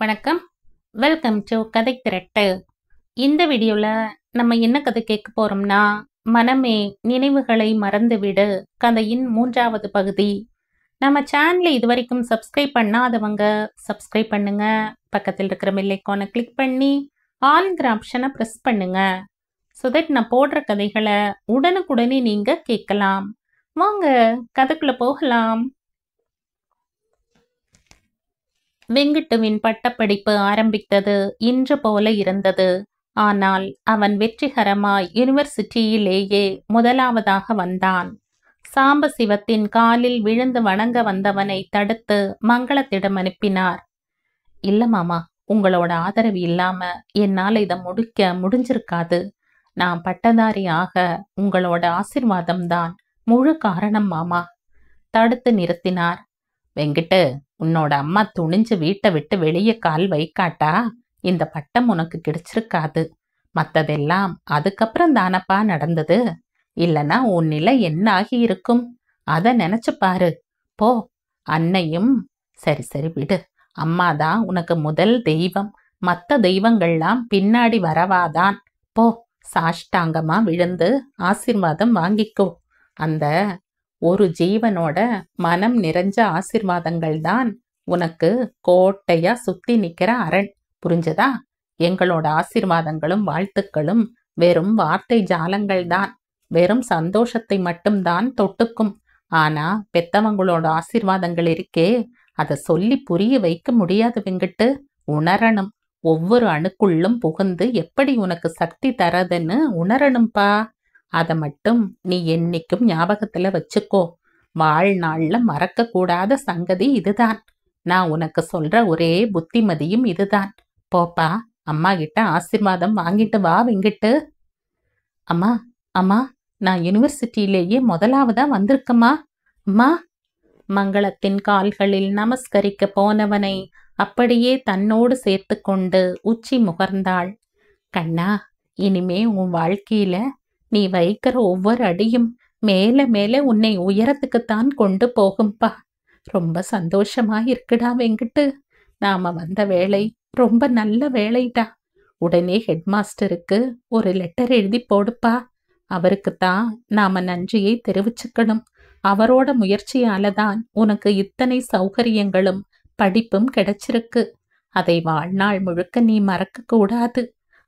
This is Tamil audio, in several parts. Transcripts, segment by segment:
வணக்கம். வெல்கம் டு கதை திரட்டு. இந்த வீடியோவில் நம்ம என்ன கதை கேட்க போகிறோம்னா, மனமே நினைவுகளை மறந்துவிடு கதையின் 3வது பகுதி. நம்ம சேனலை இது வரைக்கும் சப்ஸ்கிரைப் பண்ணாதவங்க சப்ஸ்கிரைப் பண்ணுங்க. பக்கத்தில் இருக்கிற பெல் ஐகானை கிளிக் பண்ணி ஆல்ங்கிற ஆப்ஷனை ப்ரெஸ் பண்ணுங்க. ஸோ தட் நான் போடுற கதைகளை உடனுக்குடனே நீங்கள் கேட்கலாம். வாங்க கதைக்குள்ளே போகலாம். வெங்கட்டுவின் பட்டப்படிப்பு ஆரம்பித்தது இன்று போல இருந்தது. ஆனால் அவன் வெற்றிகரமாய் யூனிவர்சிட்டியிலேயே முதலாவதாக வந்தான். சாம்பசிவத்தின் காலில் விழுந்து வணங்க வந்தவனை தடுத்து மங்களத்திடம் அனுப்பினார். இல்ல மாமா, உங்களோட ஆதரவு இல்லாம என்னால் இதை முடிஞ்சிருக்காது. நான் பட்டதாரி ஆக உங்களோட ஆசிர்வாதம்தான் முழு காரணம் மாமா. தடுத்து நிறுத்தினார். வெங்கிட்டு, உன்னோட அம்மா துணிஞ்சு வீட்டை விட்டு வெளியே கால் வைக்காட்டா இந்த பட்டம் உனக்கு கிடைச்சிருக்காது. மற்றதெல்லாம் அதுக்கப்புறம் தானப்பா நடந்தது. இல்லைன்னா உன் நிலை என்ன ஆகி இருக்கும்? அதை நினைச்சு பாரு. போ. அன்னையும் சரி சரி விடு. அம்மாதான் உனக்கு முதல் தெய்வம். மற்ற தெய்வங்கள்லாம் பின்னாடி வரவாதான். போ, சாஷ்டாங்கமா விழுந்து ஆசீர்வாதம் வாங்கிக்கோ. அந்த ஒரு ஜீவனோட மனம் நிறைஞ்ச ஆசீர்வாதங்கள் தான் உனக்கு கோட்டையா சுத்தி நிக்கிற அரண். புரிஞ்சதா? எங்களோட ஆசீர்வாதங்களும் வாழ்த்துக்களும் வெறும் வார்த்தை ஜாலங்கள் தான். வெறும் சந்தோஷத்தை மட்டும்தான் தொட்டுக்கும். ஆனா பெத்தவங்களோட ஆசீர்வாதங்கள் இருக்கே, அதை சொல்லி புரிய வைக்க முடியாது வெங்கிட்டு. உணரணும். ஒவ்வொரு அணுக்குள்ளும் புகுந்து எப்படி உனக்கு சக்தி தரதுன்னு உணரணும்பா. அதை மட்டும் நீ என்னைக்கும் ஞாபகத்துல வச்சுக்கோ. வாழ்நாள்ல மறக்க கூடாத சங்கதி இதுதான். நான் உனக்கு சொல்ற ஒரே புத்திமதியும் இதுதான். போப்பா, அம்மா கிட்ட ஆசீர்வாதம் வாங்கிட்டு வா வெங்கிட்டு. அம்மா அம்மா, நான் யூனிவர்சிட்டியிலேயே முதலாவதா வந்திருக்கம்மா. அம்மா. மங்களத்தின் கால்களில் நமஸ்கரிக்க போனவனை அப்படியே தன்னோடு சேர்த்து கொண்டு உச்சி முகர்ந்தாள். கண்ணா, இனிமே உன் வாழ்க்கையில நீ வைக்கிற ஒவ்வொரு அடியும் மேல மேல உன்னை உயரத்துக்குத்தான் கொண்டு போகும்பா. ரொம்ப சந்தோஷமா இருக்குடா வெங்கிட்டு. நாம வந்த வேலை ரொம்ப நல்ல வேலைடா. உடனே ஹெட்மாஸ்டருக்கு ஒரு லெட்டர் எழுதி போடுப்பா. அவருக்குத்தான் நாம நன்றியை தெரிவிச்சுக்கணும். அவரோட முயற்சியால தான் உனக்கு இத்தனை சௌகரியங்களும் படிப்பும் கிடைச்சிருக்கு. அதை வாழ்நாள் முழுக்க நீ மறக்க கூடாது.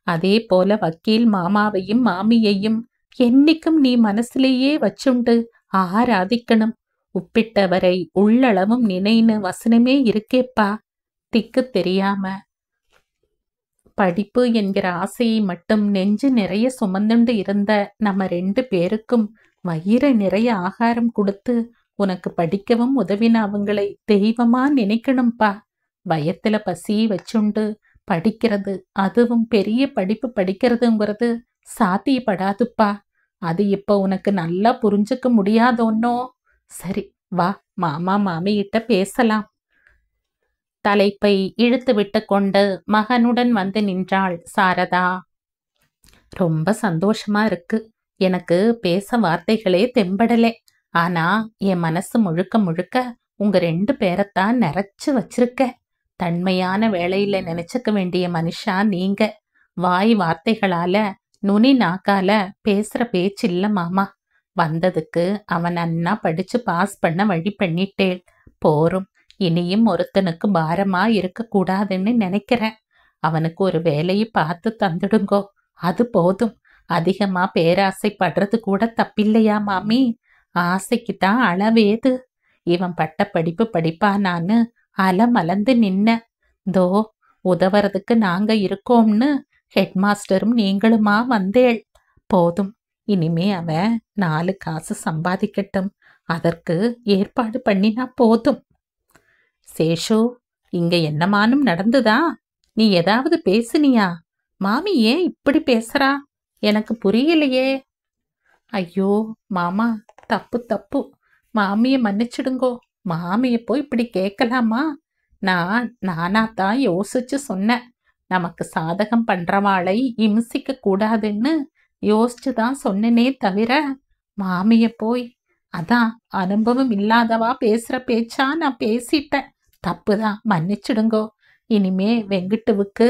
அதே போல வக்கீல் மாமாவையும் மாமியையும் என்னைக்கும் நீ மனசுலேயே வச்சுண்டு ஆராதிக்கணும். உப்பிட்டவரை உள்ளளவும் நினைன்னு வசனமே இருக்கேப்பா. திக்கு தெரியாம படிப்பு என்கிற ஆசையை மட்டும் நெஞ்சு நிறைய சுமந்துண்டு இருந்த நம்ம 2 பேருக்கும் வயிறு நிறைய ஆகாரம் கொடுத்து உனக்கு படிக்கவும் உதவின அவங்களை தெய்வமா நினைக்கணும்பா. வயத்துல பசி வச்சுண்டு படிக்கிறது, அதுவும் பெரிய படிப்பு படிக்கிறதுங்கிறது சாத்தியப்படாதுப்பா. அது இப்ப உனக்கு நல்லா புரிஞ்சுக்க முடியாதோன்னோ. சரி வா, மாமா மாமிகிட்ட பேசலாம். தலைப்பை இழுத்து விட்டு கொண்டு மகனுடன் வந்து நின்றாள் சாரதா. ரொம்ப சந்தோஷமா இருக்கு. எனக்கு பேச வார்த்தைகளே தெம்படலே. ஆனா என் மனசு முழுக்க முழுக்க உங்க 2 பேரைத்தான் நிறைச்சு வச்சிருக்க. தன்மையான வேளையில நினைச்சுக்க வேண்டிய மனுஷா நீங்க. வாய் வார்த்தைகளால நுனி நாக்கால பேசுற பேச்சு இல்ல மாமா. வந்ததுக்கு அவன் அண்ணா படிச்சு பாஸ் பண்ண வழி பண்ணிட்டேள். போரும். இனியும் ஒருத்தனுக்கு பாரமா இருக்க கூடாதுன்னு நினைக்கிறேன். அவனுக்கு ஒரு வேலையை பார்த்து தந்துடுங்கோ. அது போதும். அதிகமா பேராசைப்படுறது கூட தப்பில்லையா மாமி? ஆசைக்குத்தான் அளவேது. இவன் பட்ட படிப்பு படிப்பானான்னு அலமலந்து நின்ன. தோ உதவுறதுக்கு நாங்க இருக்கோம்னு ஹெட்மாஸ்டரும் நீங்களுமா வந்தேள். போதும். இனிமே அவன் 4 காசு சம்பாதிக்கட்டும். அதற்கு ஏற்பாடு பண்ணினா போதும். சேஷு, இங்க என்னமானும் நடந்துதா? நீ ஏதாவது பேசுனியா? மாமி ஏன் இப்படி பேசுறா? எனக்கு புரியலையே. ஐயோ மாமா, தப்பு தப்பு. மாமிய மன்னிச்சிடுங்கோ. மாமிய போய் இப்படி கேட்கலாமா? நானாத்தான் யோசிச்சு சொன்னேன். நமக்கு சாதகம் பண்றவாளை இம்சிக்க கூடாதுன்னு யோசிச்சுதான் சொன்னனே தவிர மாமிய போய் அதான் அனுபவம் இல்லாதவா பேசுற பேச்சா நான் பேசிட்டேன். தப்புதான், மன்னிச்சிடுங்கோ. இனிமே வெங்கட்டுவுக்கு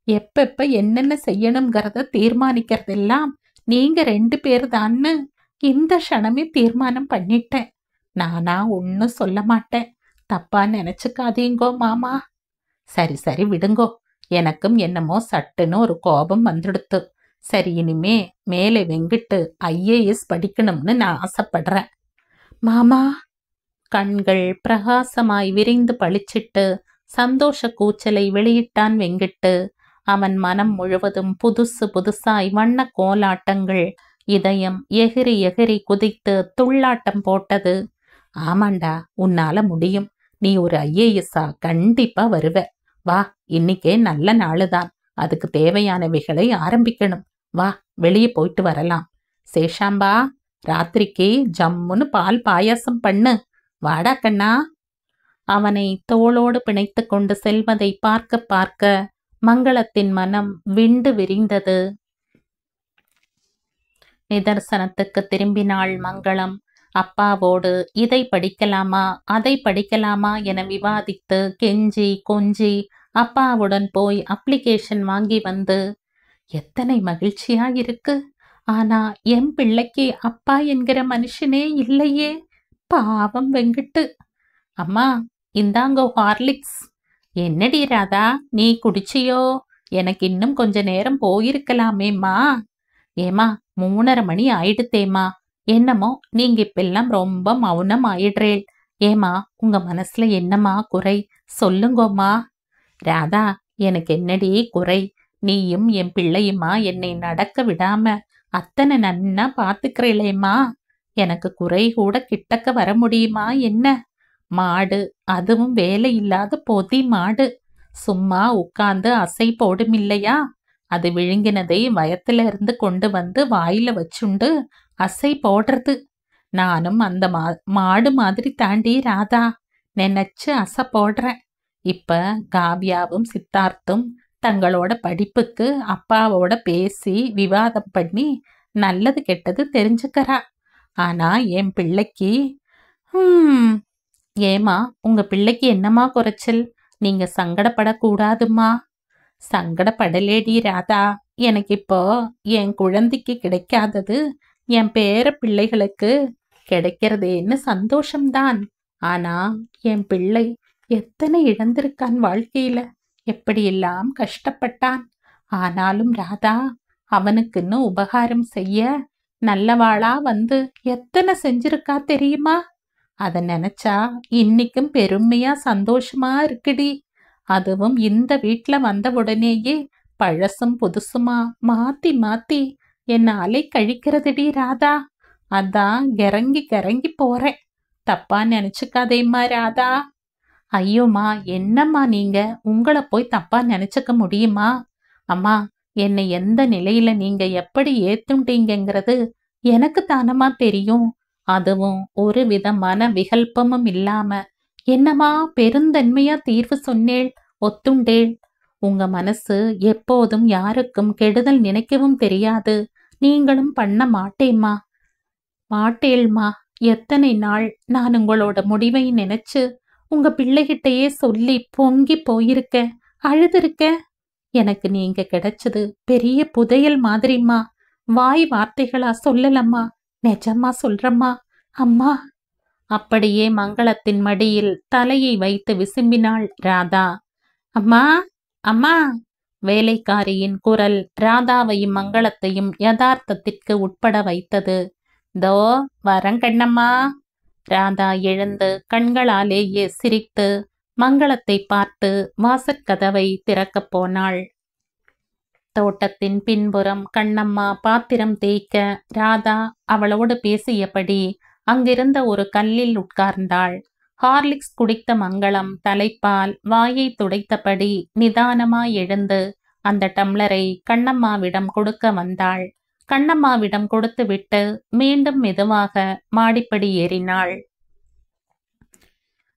எப்ப என்னென்ன செய்யணுங்கிறத தீர்மானிக்கிறதெல்லாம் நீங்க 2 பேர் தான்னு இந்த க்ஷணமே தீர்மானம் பண்ணிட்டேன். நானா ஒன்னும் சொல்ல மாட்டேன். தப்பா நினைச்சுக்காதீங்கோ மாமா. சரி சரி விடுங்கோ. எனக்கும் என்னமோ சட்டுன்னு ஒரு கோபம் வந்துடுத்து. சரி, இனிமே மேலே வெங்கிட்டு IAS படிக்கணும்னு நான் ஆசைப்படுறேன். மாமா. கண்கள் பிரகாசமாய் விரிந்து பளிச்சிட்டு சந்தோஷ கூச்சலை வெளியிட்டான் வெங்கிட்டு. அவன் மனம் முழுவதும் புதுசு புதுசாய் வண்ண கோலாட்டங்கள். இதயம் எகிரி எகிரி குதித்து துள்ளாட்டம் போட்டது. ஆமாண்டா, உன்னால முடியும். நீ ஒரு IAS-ஆ கண்டிப்பா வருவ. வா, இன்னைக்கே நல்ல நாளுதான். அதுக்கு தேவையானவைகளை ஆரம்பிக்கணும். வா, வெளியே போயிட்டு வரலாம். சேஷாம்பா, ராத்திரிக்கு ஜம்முன்னு பால் பாயாசம் பண்ணு. வாடா கண்ணா. அவனை தோளோடு பிணைத்து கொண்டு செல்வதை பார்க்க பார்க்க மங்களத்தின் மனம் விண்டு விரிந்தது. நிதர்சனத்துக்கு திரும்பினாள் மங்களம். அப்பாவோடு இதை படிக்கலாமா அதை படிக்கலாமா என விவாதித்து கெஞ்சி கொஞ்சி அப்பாவுடன் போய் அப்ளிகேஷன் வாங்கி வந்து, எத்தனை மகிழ்ச்சியா இருக்கு. ஆனா என் பிள்ளைக்கு அப்பா என்கிற மனுஷனே இல்லையே. பாவம் வெங்கிட்டு. அம்மா, இந்தாங்கோ ஹார்லிக்ஸ். என்னடி ராதா, நீ குடிச்சியோ? எனக்கு இன்னும் கொஞ்ச நேரம் போயிருக்கலாமேம்மா. ஏமா, 3:30 மணி ஆயிடுத்தேம்மா. என்னமோ நீங்க இப்பெல்லாம் ரொம்ப மௌனம் ஆயிடுறேள். ஏமா, உங்க மனசுல என்னம்மா குறை சொல்லுங்கோம்மா. ராதா, எனக்கு என்னடி குறை? நீயும் என் பிள்ளையுமா என்னை நடக்க விடாம அத்தனை நன்னா பாத்துக்கிறேளேம்மா. எனக்கு குறை கூட கிட்டக்க வர முடியுமா என்ன? மாடு, அதுவும் வேலை இல்லாத பொதி மாடு, சும்மா உட்கார்ந்து அசை போடுமில்லையா? அது விழுங்கினதை வயத்துல இருந்து கொண்டு வந்து வாயில வச்சுண்டு அசை போடுறது. நானும் அந்த மாடு மாதிரி தாண்டி ராதா, நினைச்சு அசை போடுறேன். இப்ப காவ்யாவும் சித்தார்த்தும் தங்களோட படிப்புக்கு அப்பாவோட பேசி விவாதம் பண்ணி நல்லது கெட்டது தெரிஞ்சுக்கிறா. ஆனா என் பிள்ளைக்கு ஏமா, உங்க பிள்ளைக்கு என்னமா குறைச்சல்? நீங்க சங்கடப்படக்கூடாதுமா. சங்கடப்படலேடி ராதா. எனக்கு இப்போ என் குழந்தைக்கு கிடைக்காதது என் பேர பிள்ளைகளுக்கு கிடைக்கிறதேன்னு சந்தோஷம்தான். ஆனா என் பிள்ளை எத்தனை இழந்திருக்கான் வாழ்க்கையில. எப்படியெல்லாம் கஷ்டப்பட்டான். ஆனாலும் ராதா, அவனுக்குன்னு உபகாரம் செய்ய நல்லவாளா வந்து எத்தனை செஞ்சிருக்கா தெரியுமா? அத நினைச்சா இன்னைக்கும் பெருமையா சந்தோஷமா இருக்குடி. அதுவும் இந்த வீட்ல வந்த உடனேயே பழசும் புதுசுமா மாத்தி மாத்தி என்ன அலை கழிக்கிறதுடி ராதா. அதான் கிறங்கி கிறங்கி போறேன். தப்பா நினைச்சுக்காதேம்மா ராதா. ஐயோம்மா, என்னம்மா நீங்க? உங்களை போய் தப்பா நினைச்சுக்க முடியுமா? அம்மா, என்னை எந்த நிலையில நீங்க எப்படி ஏத்துட்டீங்கிறது எனக்கு தானமா தெரியும். அதுவும் ஒரு விதமான விகல்பமும் இல்லாம என்னமா பெருந்தன்மையா தீர்வு சொன்னேள், ஒத்துண்டேள். உங்க மனசு எப்போதும் யாருக்கும் கெடுதல் நினைக்கவும் தெரியாது. நீங்களும் பண்ண மாட்டேள்மா. எத்தனை நாள் நான் உங்களோட முடிவை நினைச்சு உங்க பிள்ளைகிட்டையே சொல்லி பொங்கி போயிருக்க, அழுதுருக்க. எனக்கு நீங்க கிடைச்சது பெரிய புதையல் மாதிரிம்மா. வாய் வார்த்தைகளா சொல்லலம்மா, நிஜமா சொல்றம்மா. அம்மா. அப்படியே மங்களத்தின் மடியில் தலையை வைத்து விசும்பினாள் ராதா. அம்மா, அம்மா. வேலைக்காரியின் குரல் ராதாவையும் மங்களத்தையும் யதார்த்தத்திற்கு உட்பட வைத்தது. தோ வரங்கண்ணம்மா. ராதா எழுந்து கண்களாலேயே சிரித்து மங்களத்தை பார்த்து வாசற்கதவை திறக்கப் போனாள். தோட்டத்தின் பின்புறம் கண்ணம்மா பாத்திரம் தேய்க்க ராதா அவளோடு பேசியபடி அங்கிருந்த ஒரு கல்லில் உட்கார்ந்தாள். ஹார்லிக்ஸ் குடித்த மங்களம் தலைப்பால் வாயை துடைத்தபடி நிதானமாய் எழுந்து அந்த டம்ளரை கண்ணம்மாவிடம் கொடுக்க வந்தாள். கண்ணம்மாவிடம் கொடுத்துவிட்டு மீண்டும் மெதுவாக மாடிப்படி ஏறினாள்.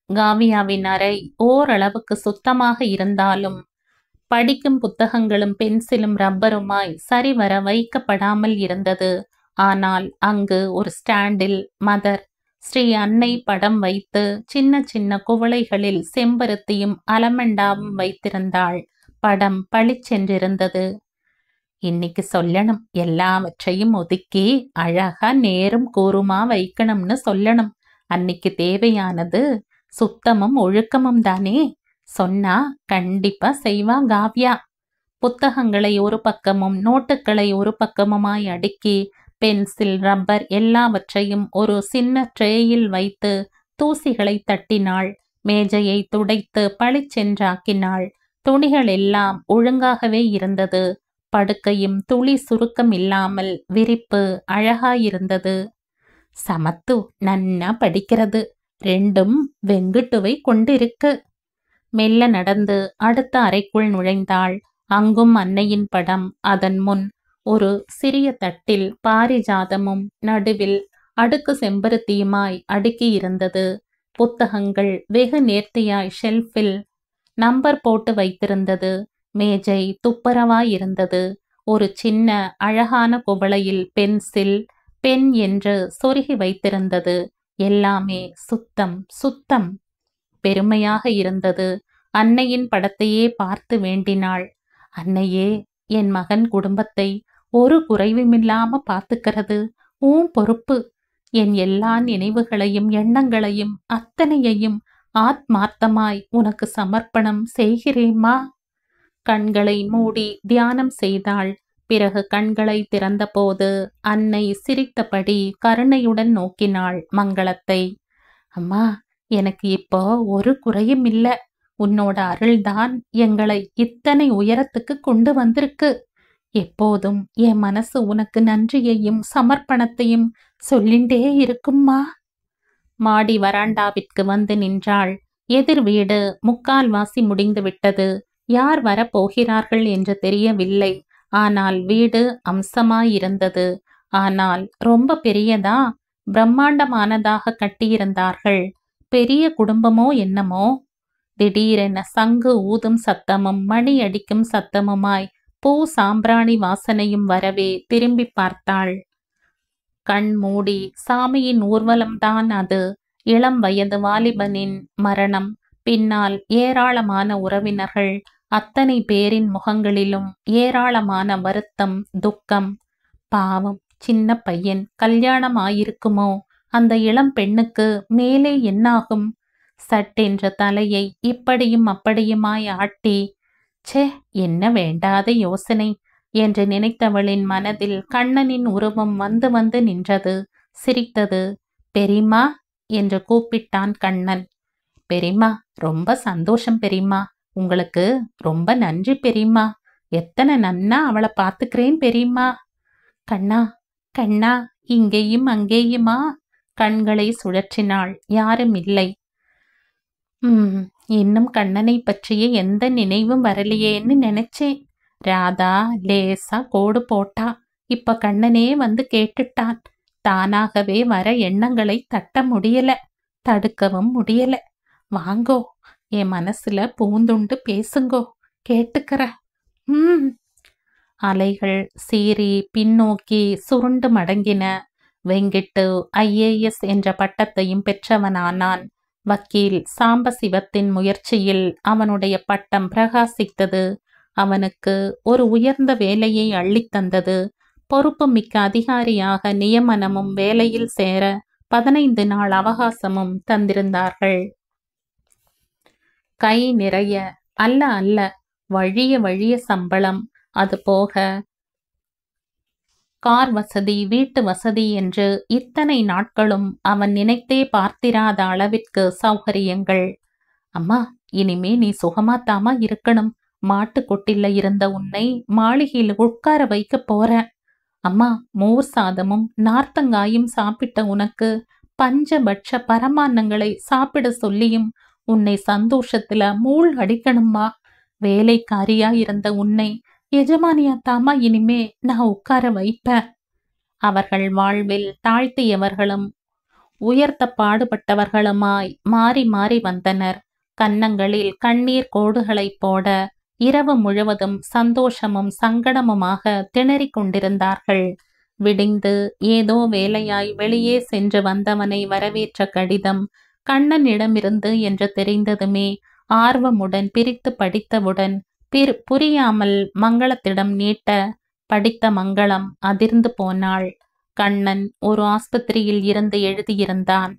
காவியாவின் அறை ஓரளவுக்கு சுத்தமாக இருந்தாலும் படிக்கும் புத்தகங்களும் பென்சிலும் ரப்பருமாய் சரிவர வைக்கப்படாமல் இருந்தது. ஆனால் அங்கு ஒரு ஸ்டாண்டில் மதர் ஸ்ரீ அன்னை படம் வைத்து சின்ன சின்ன குவளைகளில் செம்பருத்தியும் அலமண்டாவும் வைத்திருந்தாள். படம் பளிச்சென்றிருந்தது. இன்னைக்கு சொல்லணும், எல்லாவற்றையும் ஒதுக்கி அழகா நேரும் கூறுமா வைக்கணும்னு சொல்லணும். அன்னைக்கு தேவையானது சுத்தமும் ஒழுக்கமும் தானே. சொன்னா கண்டிப்பா செய்வா காவ்யா. புத்தகங்களை ஒரு பக்கமும் நோட்டுகளை ஒரு பக்கமுமாய் அடுக்கி பென்சில் ரப்பர் எல்லாவற்றையும் ஒரு சின்ன ட்ரேயில் வைத்து தூசிகளை தட்டினாள். மேஜையை துடைத்து பளிச்சென்றாக்கினாள். துணிகள் எல்லாம் ஒழுங்காகவே இருந்தது. படுக்கையும் துளி சுருக்கம் இல்லாமல் விரிப்பு அழகாயிருந்தது. சமத்து நன்னா படிக்கிறது, ரெண்டும் வெங்குட்டுவை கொண்டிருக்கு. மெல்ல நடந்து அடுத்த அறைக்குள் நுழைந்தாள். அங்கும் அன்னையின் படம். அதன் முன் ஒரு சிறிய தட்டில் பாரிஜாதமும் நடுவில் அடுக்கு செம்பருத்தியுமாய் அடுக்கி இருந்தது. புத்தகங்கள் வெகு நேர்த்தியாய் ஷெல்ஃபில் நம்பர் போட்டு வைத்திருந்தது. மேஜை துப்புரவாயிருந்தது. ஒரு சின்ன அழகான குவளையில் பென்சில் பென் என்று சொருகி வைத்திருந்தது. எல்லாமே சுத்தம் சுத்தம். பெருமையாக இருந்தது. அன்னையின் படத்தையே பார்த்து வேண்டினாள். அன்னையே, என் மகன் குடும்பத்தை ஒரு குறைவுமில்லாம பார்த்துக்கிறது உன் பொறுப்பு. என் எல்லா நினைவுகளையும் எண்ணங்களையும் அத்தனையையும் ஆத்மார்த்தமாய் உனக்கு சமர்ப்பணம் செய்கிறேம்மா. கண்களை மூடி தியானம் செய்தாள். பிறகு கண்களை திறந்தபோது அன்னை சிரித்தபடி கருணையுடன் நோக்கினாள் மங்களத்தை. அம்மா, எனக்கு இப்போ ஒரு குறையும் இல்ல. உன்னோட அருள்தான் எங்களை இத்தனை உயரத்துக்கு கொண்டு வந்திருக்கு. எப்போதும் என் மனசு உனக்கு நன்றியையும் சமர்ப்பணத்தையும் சொல்லிண்டே இருக்கும்மா. மாடி வராண்டாவிற்கு வந்து நின்றாள். எதிர் வீடு முக்கால்வாசி முடிந்து விட்டது. யார் வரப்போகிறார்கள் என்று தெரியவில்லை. ஆனால் வீடு அம்சமாயிருந்தது. ஆனால் ரொம்ப பெரியதா, பிரம்மாண்டமானதாக கட்டியிருந்தார்கள். பெரிய குடும்பமோ என்னமோ. திடீரென சங்கு ஊதும் சத்தமும் மணி அடிக்கும் சத்தமுமாய் பூ சாம்பிராணி வாசனையும் வரவே திரும்பி பார்த்தாள். கண் மூடி சாமியின் ஊர்வலம்தான் அது. இளம் வயது வாலிபனின் மரணம். பின்னால் ஏராளமான உறவினர்கள். அத்தனை பேரின் முகங்களிலும் ஏராளமான வருத்தம், துக்கம். பாவம், சின்ன பையன் கல்யாணம் ஆயிருக்குமோ? அந்த இளம் பெண்ணுக்கு மேலே என்னாகும்? சட்டென்ற தலையை இப்படியும் அப்படியுமாய் ஆட்டி, ச்சே, என்ன வேண்டாத யோசனை என்று நினைத்தவளின் மனதில் கண்ணனின் உருவம் வந்து வந்து நின்றது. சிரித்தது. பெரியம்மா என்று கூப்பிட்டான் கண்ணன். பெரியம்மா, ரொம்ப சந்தோஷம் பெரியம்மா. உங்களுக்கு ரொம்ப நன்றி பெரியம்மா. எத்தனை நன்னா அவளை பார்த்துக்கிறேன் பெரியம்மா. கண்ணா கண்ணா, இங்கேயும் அங்கேயுமா? கண்களை சுழற்றினாள். யாரும் இல்லை. இன்னும் கண்ணனை பற்றிய எந்த நினைவும் வரலையேன்னு நினைச்சேன். ராதா லேசா கோடு போட்டா. இப்ப கண்ணனே வந்து கேட்டுட்டான். தானாகவே வர எண்ணங்களை தட்ட முடியல, தடுக்கவும் முடியல. வாங்கோ, என் மனசுல பூந்துண்டு பேசுங்கோ, கேட்டுக்கிற. அலைகள் சீறி பின்னோக்கி சுருண்டு மடங்கின. வெங்கிட்டு IAS என்ற பட்டத்தையும் பெற்றவனானான். வக்கீல் சாம்பசிவத்தின் முயற்சியில் அவனுடைய பட்டம் பிரகாசித்தது. அவனுக்கு ஒரு உயர்ந்த வேலையை அள்ளித்தந்தது. பொறுப்பு மிக்க அதிகாரியாக நியமனமும் வேலையில் சேர 15 நாள் அவகாசமும் தந்திருந்தார்கள். கை நிறைய அல்ல அல்ல, வழிய வழிய சம்பளம். அது போக கார் வசதி, வீட்டு வசதி என்று இத்தனை நாட்களும் அவன் நினைத்தே பார்த்திராத அளவிற்கு சௌகரியங்கள். அம்மா, இனிமே நீ சுகமாத்தாமா இருக்கணும். மாட்டுக்கொட்டில இருந்த உன்னை மாளிகையில் உட்கார வைக்க போற. அம்மா, மோர் சாதமும் நார்த்தங்காயும் சாப்பிட்ட உனக்கு பஞ்சபட்ச பரமான்னங்களை சாப்பிட சொல்லியும் உன்னை சந்தோஷத்துல மூள் அடிக்கணுமா? வேலைக்காரியா இருந்த உன்னை எஜமானியாத்தாமா இனிமே நான் உட்கார வைப்பேன். அவர்கள் வாழ்வில் தாழ்த்தியவர்களும் உயர்த்த பாடுபட்டவர்களுமாய் மாறி மாறி வந்தனர். கன்னங்களில் கண்ணீர் கோடுகளை போட இரவு முழுவதும் சந்தோஷமும் சங்கடமுமாக திணறிக் கொண்டிருந்தார்கள். விடிந்து ஏதோ வேலையாய் வெளியே சென்று வந்தவனை வரவேற்ற கடிதம் கண்ணனிடமிருந்து என்று தெரிந்ததுமே ஆர்வமுடன் பிரித்து படித்தவுடன் புரியாமல் மங்களத்திடம் நீட்ட படித்த மங்களம் அதிர்ந்து போனாள். கண்ணன் ஒரு ஆஸ்பத்திரியில் இருந்து எழுதியிருந்தான்.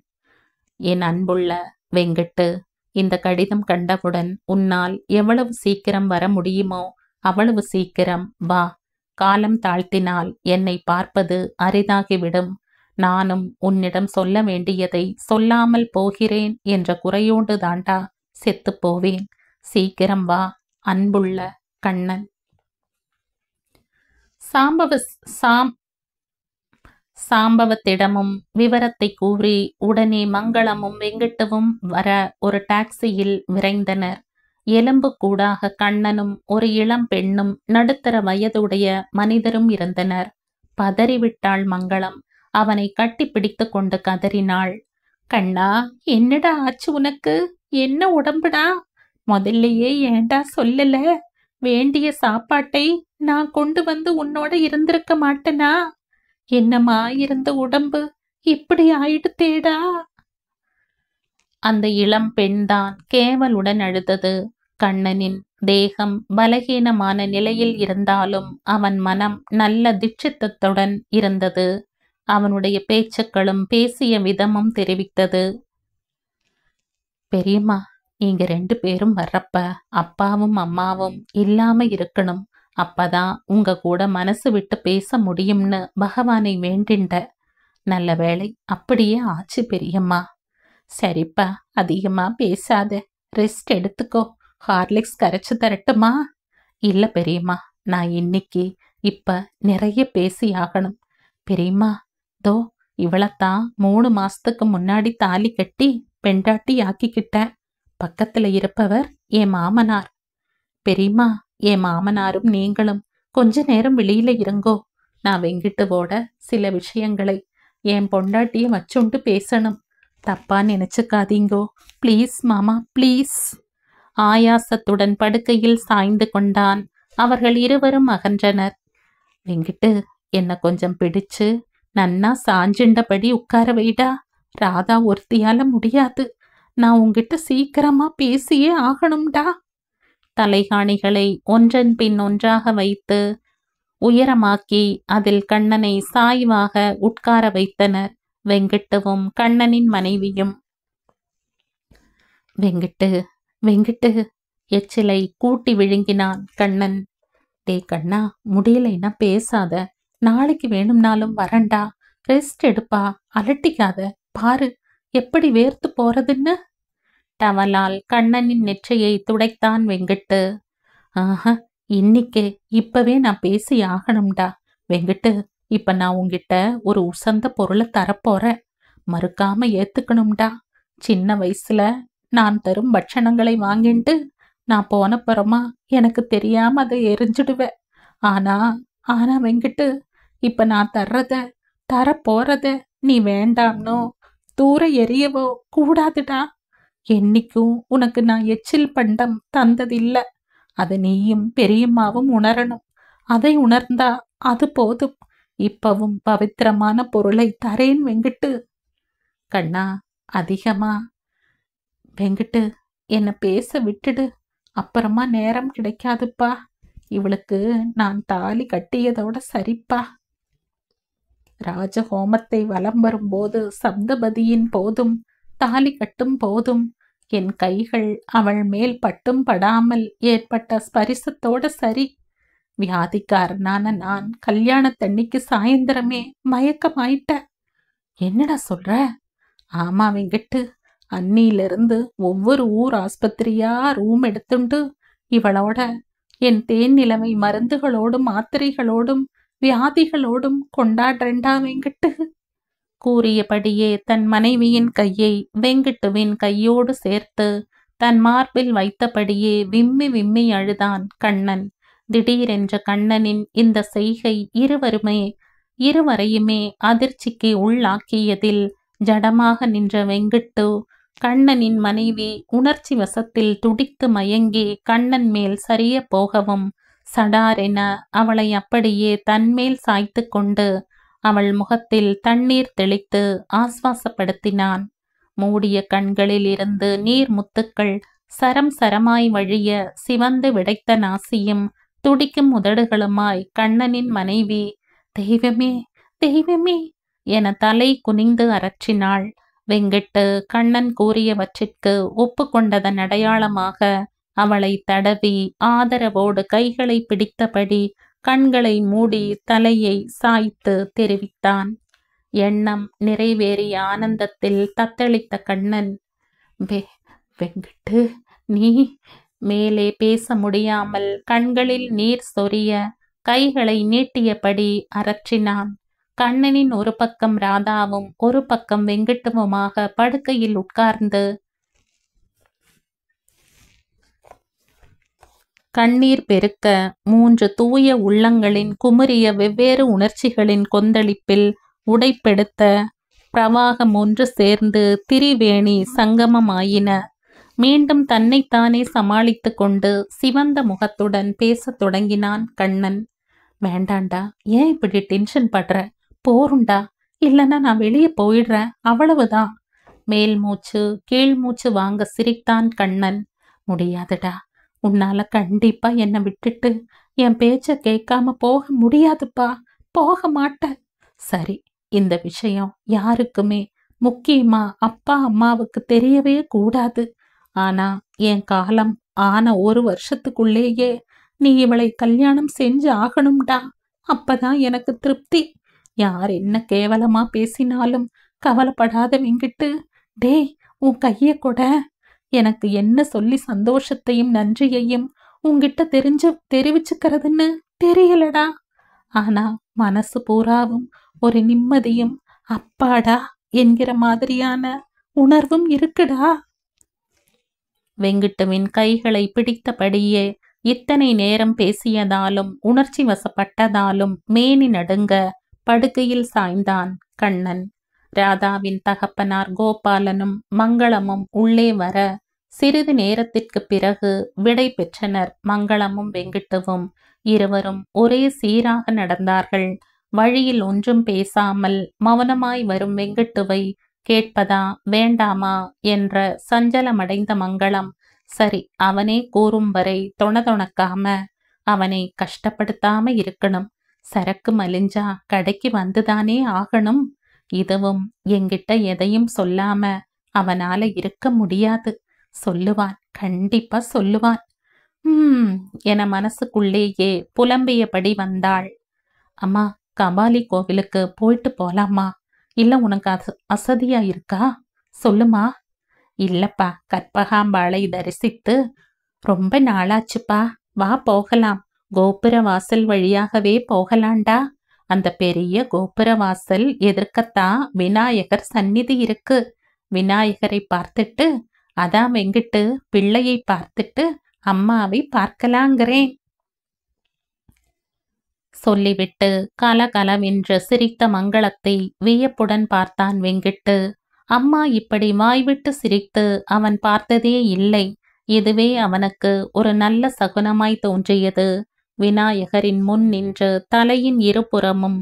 என் அன்புள்ள வெங்கட்டு, இந்த கடிதம் கண்டவுடன் உன்னால் எவ்வளவு சீக்கிரம் வர முடியுமோ அவ்வளவு சீக்கிரம் வா. காலம் தாழ்த்தினால் என்னை பார்ப்பது அரிதாகிவிடும். நானும் உன்னிடம் சொல்ல வேண்டியதை சொல்லாமல் போகிறேன் என்ற குறையோடு தாண்டா செத்து போவேன். சீக்கிரம் வா. அன்புள்ள கண்ணன். சாம்பவத்திடமும் விவரத்தை கூறி உடனே மங்களமும் வெங்கட்டுவும் வர ஒரு டாக்ஸியில் விரைந்தனர். எலும்பு கூடாக கண்ணனும் ஒரு இளம் பெண்ணும் நடுத்தர வயதுடைய மனிதரும் இருந்தனர். பதறிவிட்டாள் மங்களம். அவனை கட்டி பிடித்து கொண்டு கதறினாள். கண்ணா, என்னடா ஆச்சு உனக்கு? என்ன உடம்புடா? முதல்லையே ஏண்டா சொல்லல? வேண்டிய சாப்பாட்டை நான் கொண்டு வந்து உன்னோட இருந்திருக்க மாட்டேனா? என்னமா இருந்த உடம்பு இப்படி ஆயிடுத்தேடா. அந்த இளம் பெண்தான் கேவலுடன் அழுதது. கண்ணனின் தேகம் பலகீனமான நிலையில் இருந்தாலும் அவன் மனம் நல்ல திட்சித்தத்துடன் இருந்தது. அவனுடைய பேச்சுக்களும் பேசிய விதமும் தெரிவித்தது. பெரியம்மா, நீங்க 2 பேரும் வர்றப்ப அப்பாவும் அம்மாவும் இல்லாம இருக்கணும். அப்பதான் உங்க கூட மனசு விட்டு பேச முடியும்னு பகவானை வேண்டிண்ட. நல்ல வேளை அப்படியே ஆச்சு பெரியம்மா. சரிப்பா, அதிகமா பேசாத, ரெஸ்ட் எடுத்துக்கோ. ஹார்லிக்ஸ் கரைச்சு தரட்டுமா? இல்ல பெரியம்மா, நான் இன்னைக்கு இப்ப நிறைய பேசி ஆகணும். பெரியம்மா, தோ இவளத்தான் 3 மாசத்துக்கு முன்னாடி தாலி கட்டி பெண்டாட்டி ஆக்கிக்கிட்டேன். பக்கத்துல இருப்பவர் என் மாமனார். பெரியம்மா, என் மாமனாரும் நீங்களும் கொஞ்ச நேரம் வெளியில இருங்கோ. நான் வெங்கிட்டுவோட சில விஷயங்களை என் பொண்டாட்டிய வச்சுண்டு பேசணும். தப்பா நினைச்சுக்காதீங்கோ. ப்ளீஸ் மாமா, ப்ளீஸ். ஆயாசத்துடன் படுக்கையில் சாய்ந்து கொண்டான். அவர்கள் இருவரும் அகன்றனர். வெங்கிட்டு, என்ன கொஞ்சம் பிடிச்சு நன்னா சாஞ்சிண்டபடி உட்கார வைடா. ராதா ஒருத்தியால முடியாது. நான் உங்ககிட்ட சீக்கிரமா பேசியே ஆகணும்டா. தலைகாணிகளை ஒன்றன் பின் ஒன்றாக வைத்து உயரமாக்கி அதில் கண்ணனை சாய்வாக உட்கார வைத்தனர். வெங்கிட்டுவும் கண்ணனின் மனைவியும். வெங்கிட்டு, வெங்கிட்டு, எச்சிலை கூட்டி விழுங்கினான் கண்ணன். டே கண்ணா, முடியலைன்னா பேசாத. நாளைக்கு வேணும்னாலும் வரண்டா. ரெஸ்ட் எடுப்பா, அலட்டிக்காத. பாரு எப்படி வேர்த்து போறதுன்னு. டவலால் கண்ணனின் நெற்றியை துடைத்தான் வெங்கிட்டு. ஆஹா, இன்னைக்கே இப்பவே நான் பேசி ஆகணும்டா. வெங்கிட்டு, இப்ப நான் உங்ககிட்ட ஒரு உசந்த பொருளை தரப்போறேன். மறுக்காம ஏத்துக்கணும்டா. சின்ன வயசுல நான் தரும் பட்சணங்களை வாங்கிட்டு நான் போனப்புறமா எனக்கு தெரியாம அதை எரிஞ்சிடுவேன். ஆனா வெங்கிட்டு, இப்ப நான் தரப்போறத நீ வேண்டாம்னோ தூர எரியவோ கூடாதுடா. என்னைக்கும் உனக்கு நான் எச்சில் பண்டம் தந்ததில்ல. அதை நீயும் பெரியம்மாவும் உணரணும். அதை உணர்ந்தா அது போதும். இப்பவும் பவித்திரமான பொருளை தரேன் வெங்கிட்டு. கண்ணா, அதிகமா. வெங்கிட்டு, என்ன பேச விட்டுடு. அப்புறமா நேரம் கிடைக்காதுப்பா. இவளுக்கு நான் தாலி கட்டியதோட சரிப்பா. ராஜஹோமத்தை வலம் வரும்போது சப்தபதியின் போதும் தாலி கட்டும் போதும் என் கைகள் அவள் மேல் பட்டும் படாமல் ஏற்பட்ட ஸ்பரிசத்தோட சரி. வியாதிக்காரனான நான் கல்யாணத்தன்னைக்கு சாயந்தரமே மயக்கமாயிட்ட. என்னடா சொல்ற? ஆமா வெங்கிட்டு, அன்னியிலிருந்து ஒவ்வொரு ஊர் ஆஸ்பத்திரியா ரூம் எடுத்துண்டு இவளோட என் தேன் நிலைமை மருந்துகளோடும் மாத்திரைகளோடும் வியாதிகளோடும் கொண்டாடுறேன்டா வெங்கிட்டு. கூறியபடியே தன் மனைவியின் கையை வெங்கிட்டுவின் கையோடு சேர்த்து தன் மார்பில் வைத்தபடியே விம்மி விம்மி அழுதான் கண்ணன். திடீரென்ற கண்ணனின் இந்த செய்கை இருவரையுமே அதிர்ச்சிக்கு உள்ளாக்கியதில் ஜடமாக நின்ற வெங்கிட்டு கண்ணனின் மனைவி உணர்ச்சி வசத்தில் துடித்து மயங்கி கண்ணன் மேல் சரிய போகவும் சடாரென அவளை அப்படியே தன்மேல் சாய்த்து கொண்டு அவள் முகத்தில் தண்ணீர் தெளித்து ஆஸ்வாசப்படுத்தினான். மூடிய கண்களில் இருந்து நீர் முத்துக்கள் சரம் சரமாய் வழிய சிவந்து விடைத்த நாசியும் துடிக்கும் உதடுகளுமாய் கண்ணனின் மனைவி தெய்வமே தெய்வமே என தலை குனிந்து அரற்றினாள். வெங்கட்டு கண்ணன் கூறியவற்றிற்கு ஒப்புக்கொண்டதன் அடையாளமாக அவளை தடவி ஆதரவோடு கைகளை பிடித்தபடி கண்களை மூடி தலையை சாய்த்து தெரிவித்தான். எண்ணம் நிறைவேறிய ஆனந்தத்தில் தத்தளித்த கண்ணன், வெங்கட்டு நீ மேலே பேச முடியாமல் கண்களில் நீர் சொரிய கைகளை நீட்டியபடி அரற்றினான். கண்ணனின் ஒரு பக்கம் ராதாவும் ஒரு பக்கம் வெங்கட்டுவுமாக படுக்கையில் உட்கார்ந்து கண்ணீர் பெருக்க 3 தூய உள்ளங்களின் குமுறிய வெவ்வேறு உணர்ச்சிகளின் கொந்தளிப்பில் உடைப்பெடுத்த பிரவாகம் ஒன்று சேர்ந்து திரிவேணி சங்கமமாயின. மீண்டும் தன்னைத்தானே சமாளித்து கொண்டு சிவந்த முகத்துடன் பேசத் தொடங்கினான் கண்ணன். வேண்டாண்டா, ஏன் இப்படி டென்ஷன் படுற? போருண்டா, இல்லைன்னா நான் வெளியே போயிடுறேன், அவ்வளவுதான். மேல் மூச்சு கீழ் மூச்சு வாங்க சிரித்தான் கண்ணன். முடியாதுடா, உன்னால கண்டிப்பா என்னை விட்டுட்டு என் பேச்ச கேட்காம போக முடியாதுப்பா, போக மாட்டேன். சரி, இந்த விஷயம் யாருக்குமே, முக்கியமா அப்பா அம்மாவுக்கு தெரியவே கூடாது. ஆனா என் காலம் ஆன 1 வருஷத்துக்குள்ளேயே நீ இவளை கல்யாணம் செஞ்சு ஆகணும்டா. அப்பதான் எனக்கு திருப்தி. யார் என்ன கேவலமா பேசினாலும் கவலைப்படாத வெங்கிட்டு. டேய், உன் கைய கொட. எனக்கு என்ன சொல்லி சந்தோஷத்தையும் நன்றியையும் உன்கிட்ட தெரிவிச்சுக்கிறதுன்னு தெரியலடா. ஆனா மனசு பூராவும் ஒரு நிம்மதியும் அப்பாடா என்கிற மாதிரியான உணர்வும் இருக்குடா. வெங்கிட்டுவின் கைகளை பிடித்தபடியே இத்தனை நேரம் பேசியதாலும் உணர்ச்சி வசப்பட்டதாலும் மேனி நடுங்க படுக்கையில் சாய்ந்தான் கண்ணன். ராதாவின் தகப்பனார் கோபாலனும் மங்களமும் உள்ளே வர சிறிது நேரத்திற்கு பிறகு விடை பெற்றனர் மங்களமும் வெங்கிட்டுவும். இருவரும் ஒரே சீராக நடந்தார்கள். வழியில் ஒன்றும் பேசாமல் மௌனமாய் வரும் வெங்கிட்டுவை கேட்பதா வேண்டாமா என்ற சஞ்சலமடைந்த மங்களம், சரி அவனே கூறும் வரை தொணதொணக்காம அவனை கஷ்டப்படுத்தாம இருக்கணும். சரக்கு மலிஞ்சா கடைக்கு வந்துதானே ஆகணும். இதுவும் என்கிட்ட எதையும் சொல்லாம அவனால இருக்க முடியாது. சொல்லுவான், கண்டிப்பா சொல்லுவான். என மனசுக்குள்ளேயே புலம்பியபடி வந்தாள். அம்மா, கபாலி கோவிலுக்கு போயிட்டு போலாமா? இல்ல உனக்கு அசதியா இருக்கா? சொல்லுமா. இல்லப்பா, கற்பகாம்பாளை தரிசித்து ரொம்ப நாளாச்சுப்பா, வா போகலாம். கோபுர வாசல் வழியாகவே போகலாண்டா. அந்த பெரிய கோபுர வாசல் எதிர்க்கத்தான் விநாயகர் சந்நிதி இருக்கு. விநாயகரை பார்த்துட்டு அதான் வெங்கிட்டு பிள்ளையை பார்த்துட்டு அம்மாவை பார்க்கலாங்கிறேன் சொல்லிவிட்டு கலகலவென்று சிரித்த மங்களத்தை வியப்புடன் பார்த்தான் வெங்கிட்டு. அம்மா இப்படி வாய்விட்டு சிரித்து அவன் பார்த்ததே இல்லை. இதுவே அவனுக்கு ஒரு நல்ல சகுனமாய் தோன்றியது. விநாயகரின் முன் நின்று தலையின் இருபுறமும்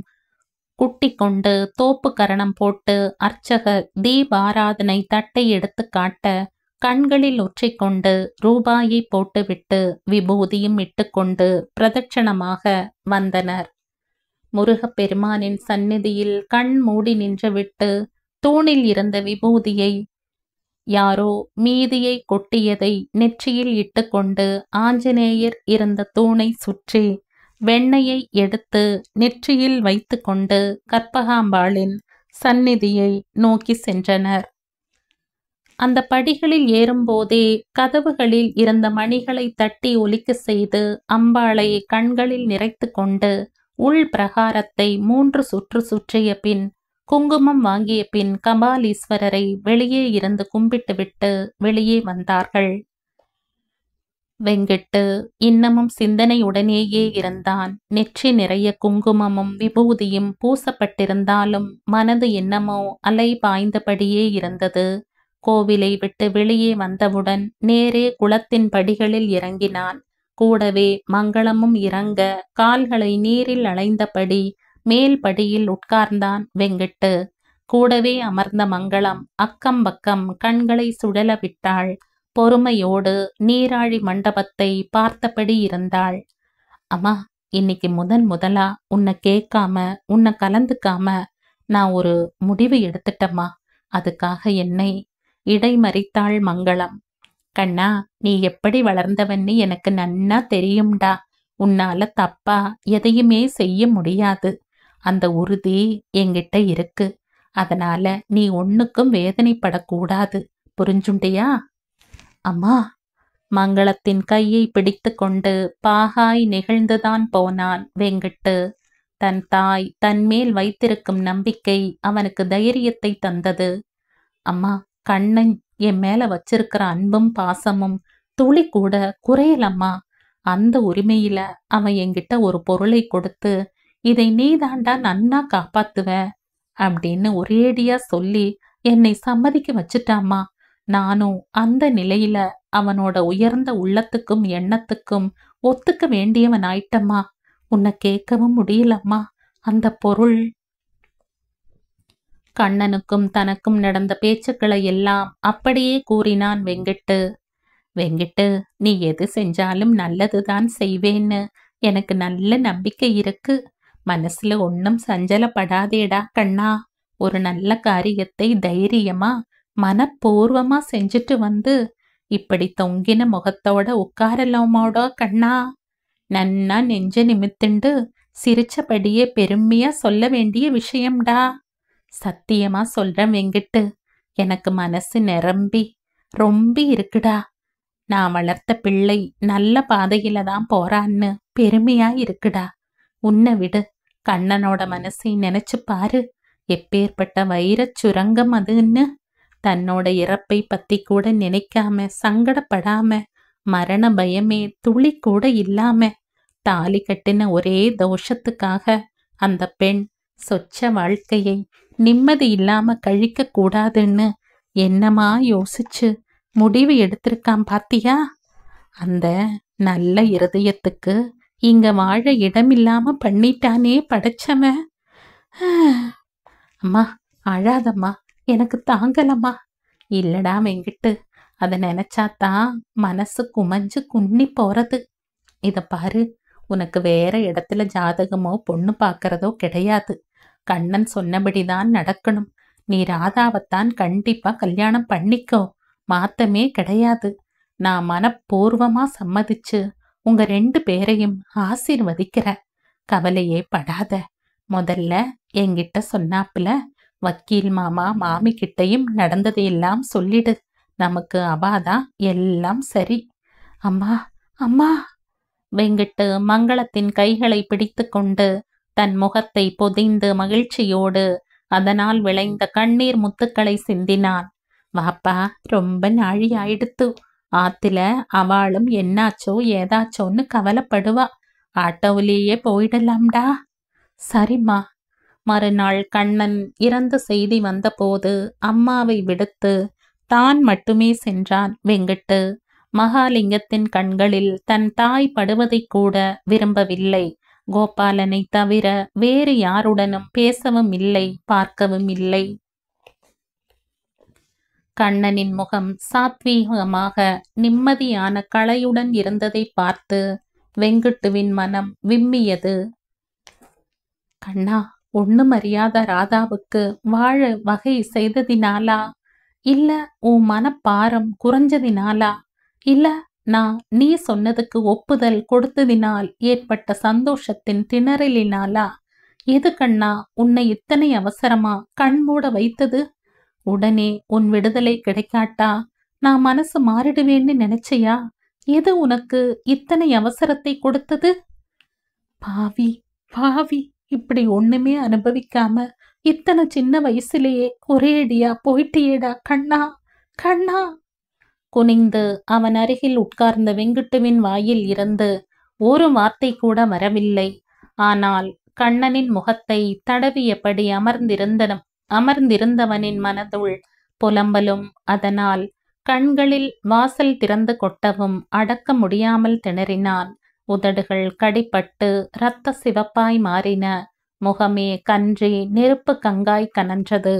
குட்டி கொண்டு தோப்பு கரணம் போட்டு அர்ச்சகர் தீபாராதனை தட்டை எடுத்து காட்ட கண்களில் ஒற்றிக்கொண்டு ரூபாயை போட்டுவிட்டு விபூதியும் இட்டுக்கொண்டு பிரதட்சணமாக வந்தனர். முருகப்பெருமானின் சந்நிதியில் கண் மூடி நின்றுவிட்டு தூணில் இருந்த விபூதியை யாரோ மீதியை கொட்டியதை நெற்றியில் இட்டுக்கொண்டு ஆஞ்சநேயர் இருந்த தூணை சுற்றி வெண்ணையை எடுத்து நெற்றியில் வைத்து கொண்டு கற்பகாம்பாளின் சந்நிதியை நோக்கி சென்றனர். அந்த படிகளில் ஏறும்போதே கதவுகளில் இருந்த மணிகளை தட்டி ஒலிக்க செய்து அம்பாளை கண்களில் நிறைத்து கொண்டு உள் பிரகாரத்தை 3 சுற்று சுற்றிய பின் குங்குமம் வாங்கிய பின் கபாலீஸ்வரரை வெளியே இருந்து கும்பிட்டுவிட்டு வெளியே வந்தார்கள். வெங்கிட்டு இன்னமும் சிந்தனையுடனேயே இருந்தான். நெற்றி நிறைய குங்குமமும் விபூதியும் பூசப்பட்டிருந்தாலும் மனது என்னமோ அலை பாய்ந்தபடியே இருந்தது. கோவிலை விட்டு வெளியே வந்தவுடன் நேரே குளத்தின் படிகளில் இறங்கினான். கூடவே மங்களமும் இறங்க கால்களை நீரில் அலைந்தபடி மேல் படியில் உட்கார்ந்தான் வெங்கட்டு. கூடவே அமர்ந்த மங்களம் அக்கம் பக்கம் கண்களை சுழல விட்டாள். பொறுமையோடு நீராழி மண்டபத்தை பார்த்தபடி இருந்தாள். அம்மா, இன்னைக்கு முதலா உன்னை கேட்காம உன்னை கலந்துக்காம நான் ஒரு முடிவு எடுத்துட்டம்மா. அதுக்காக என்னை இடைமறித்தாள் மங்களம். கண்ணா, நீ எப்படி வளர்ந்தவன்னு எனக்கு நன்னா தெரியும்டா. உன்னால தப்பா எதையுமே செய்ய முடியாது. அந்த உறுதி என்கிட்ட இருக்கு. அதனால நீ ஒன்னுக்கும் வேதனைப்படக்கூடாது. புரிஞ்சுண்டியா? அம்மா, மங்களத்தின் கையை பிடித்து கொண்டு பாகாய் நெகிழ்ந்துதான் போனான் வெங்கட்டு. தன் தாய் தன்மேல் வைத்திருக்கும் நம்பிக்கை அவனுக்கு தைரியத்தை தந்தது. அம்மா, கண்ணன் என் மேல வச்சிருக்கிற அன்பும் பாசமும் துளி கூட குறையலம்மா. அந்த உரிமையில அவன் என்கிட்ட ஒரு பொருளை கொடுத்து, இதை நீதாண்டா நன்னா காப்பாத்துவ அப்படின்னு ஒரேடியா சொல்லி என்னை சம்மதிக்க வச்சுட்டாம்மா. நானும் அந்த நிலையில அவனோட உயர்ந்த உள்ளத்துக்கும் எண்ணத்துக்கும் ஒத்துக்க வேண்டியவன் ஆயிட்டம்மா. உன்னை கேட்கவும் முடியலம்மா. அந்த பொருள். கண்ணனுக்கும் தனக்கும் நடந்த பேச்சுக்களை எல்லாம் அப்படியே கூறினான் வெங்கட்டு. வெங்கட்டு, நீ எது செஞ்சாலும் நல்லதுதான் செய்வேன்னு எனக்கு நல்ல நம்பிக்கை இருக்கு. மனசுல ஒன்னும் சஞ்சலப்படாதேடா கண்ணா. ஒரு நல்ல காரியத்தை தைரியமா மனப்பூர்வமா செஞ்சுட்டு வந்து இப்படி தொங்கின முகத்தோட உட்காரலாமோடோ கண்ணா. நன்னா நெஞ்ச நிமித்துண்டு சிரிச்சபடியே பெருமையா சொல்ல வேண்டிய விஷயம்டா. சத்தியமா சொல்றேன் வெங்கட்டு, எனக்கு மனசு நிரம்பி ரொம்பி இருக்குடா. நான் வளர்த்த பிள்ளை நல்ல பாதையில தான் போறான்னு பெருமையா இருக்குடா. உன்னை விடு, கண்ணனோட மனசை நினைச்சு பாரு. எப்பேற்பட்ட வைரச் சுரங்கம் அதுன்னு. தன்னோட இறப்பை பத்தி கூட நினைக்காம சங்கடப்படாம மரண பயமே துளி கூட இல்லாம தாலி கட்டின ஒரே தோஷத்துக்காக அந்த பெண் சொச்ச வாழ்க்கையை நிம்மதி இல்லாம கழிக்க கூடாதுன்னு என்னமா யோசிச்சு முடிவு எடுத்திருக்கான் பாத்தியா? அந்த நல்ல இருதயத்துக்கு இங்க வாழ இடமில்லாம பண்ணிட்டானே படைச்சவன். அம்மா, அழாதம்மா, எனக்கு தாங்கலம்மா. இல்லடா வெங்கிட்டு, அதை நினைச்சாதான் மனசு குமஞ்சு குன்னி போறது. இத பாரு, உனக்கு வேற இடத்துல ஜாதகமோ பொண்ணு பார்க்கறதோ கிடையாது. கண்ணன் சொன்னபடிதான் நடக்கணும். நீ ராதாவைத்தான் கண்டிப்பா கல்யாணம் பண்ணிக்கோ. மாத்தமே கிடையாது. நான் மனப்பூர்வமா சம்மதிச்சு உங்க 2 பேரையும் ஆசீர்வதிக்கிறேன். கவலையே படாத. முதல்ல என்கிட்ட சொன்னாப்புல வக்கீல் மாமா மாமி கிட்டையும் நடந்ததையெல்லாம் சொல்லிடு. நமக்கு அவாதான் எல்லாம் சரி. அம்மா, அம்மா. வெங்கட்டு மங்களத்தின் கைகளை பிடித்து கொண்டு தன் முகத்தை பொதிந்து மகிழ்ச்சியோடு அதனால் விளைந்த கண்ணீர் முத்துக்களை சிந்தினான். வாப்பா, ரொம்ப நாழி ஆயிடுத்து. ஆத்துல அவளும் என்னாச்சோ ஏதாச்சோன்னு கவலைப்படுவா. ஆட்டோவிலேயே போயிடலாம்டா. சரிம்மா. மறுநாள் கண்ணன் இறந்த செய்தி வந்தபோது அம்மாவை விடுத்து தான் மட்டுமே சென்றான் வெங்கட்டு. மகாலிங்கத்தின் கண்களில் தன் தாய் படுவதை கூட விரும்பவில்லை. கோபாலனை தவிர வேறு யாருடனும் பேசவும் இல்லை, பார்க்கவும் இல்லை. கண்ணனின் முகம் சாத்வீகமாக நிம்மதியான களையுடன் இருந்ததை பார்த்து வெங்கட்டுவின் மனம் விம்மியது. கண்ணா, ஒண்ணும் அறியாத ராதாவுக்கு வாழ வகை செய்ததினாலா, இல்ல உன் மனப்பாரம் குறைஞ்சதினாலா, இல்ல நான் நீ சொன்னதுக்கு ஒப்புதல் கொடுத்ததினால் ஏற்பட்ட சந்தோஷத்தின் திணறலினாலா? எது கண்ணா உன்னை இத்தனை அவசரமா கண்மூட வைத்தது? உடனே உன் விடுதலை கிடைக்காட்டா நான் மனசு மாறிடுவேன்னு நினைச்சையா? எது உனக்கு இத்தனை அவசரத்தை கொடுத்தது? பாவி பாவி, இப்படி ஒண்ணுமே அனுபவிக்காம இத்தனை சின்ன வயசுலேயே ஒரேடியா போயிட்டியேடா கண்ணா, கண்ணா. குனிந்து அவன் அருகில் உட்கார்ந்த வெங்கட்டுவின் வாயில் இருந்து ஒரு வார்த்தை கூட வரவில்லை. ஆனால் கண்ணனின் முகத்தை தடவியபடி அமர்ந்திருந்தவனின் மனதுள் புலம்பலும் அதனால் கண்களில் வாசல் திறந்து கொட்டவும் அடக்க முடியாமல் திணறினான். உதடுகள் கடிப்பட்டு இரத்த சிவப்பாய் மாறின. முகமே கன்றி நெருப்பு கங்காய் கனன்றது.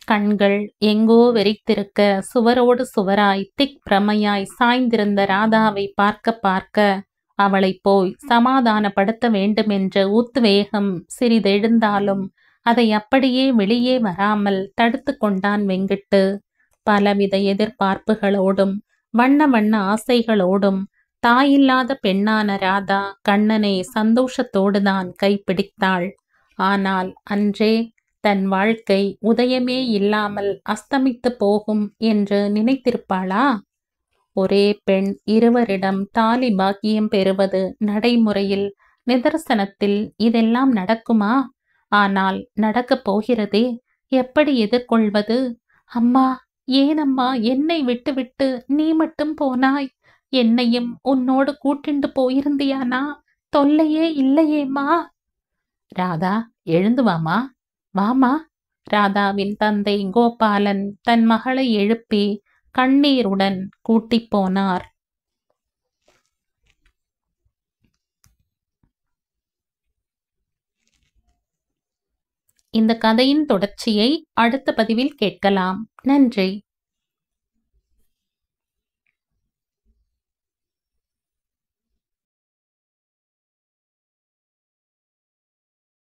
கண்கள் எங்கோ வெறித்திருக்க சுவரோடு சுவராய் பிரமையாய் சாய்ந்திருந்த ராதாவை பார்க்க பார்க்க அவளை போய் சமாதானப்படுத்த வேண்டுமென்ற உத்வேகம் சிறிதெழுந்தாலும் அதை அப்படியே வெளியே வராமல் தடுத்து கொண்டான் வெங்கிட்டு. பலவித எதிர்பார்ப்புகளோடும் வண்ண வண்ண ஆசைகளோடும் தாயில்லாத பெண்ணான ராதா கண்ணனை சந்தோஷத்தோடுதான் கைப்பிடித்தாள். ஆனால் அன்றே தன் வாழ்க்கை உதயமே இல்லாமல் அஸ்தமித்து போகும் என்று நினைத்திருப்பாளா? ஒரே பெண் இருவரிடம் தாலி பாக்கியம் பெறுவது நடைமுறையில் நிதர்சனத்தில் இதெல்லாம் நடக்குமா? ஆனால் நடக்கப் போகிறதே. எப்படி எதிர்கொள்வது? அம்மா, ஏனம்மா என்னை விட்டுவிட்டு நீ மட்டும் போனாய்? என்னையும் உன்னோடு கூட்டிண்டு போயிருந்தியானா? தொல்லையே இல்லையேம்மா. ராதா, எழுந்து வாமா, வாமா. ராதாவின் தந்தை கோபாலன் தன் மகளை எழுப்பி கண்ணீருடன் கூட்டிப் போனார். இந்த கதையின் தொடர்ச்சியை அடுத்த பதிவில் கேட்கலாம். நன்றி.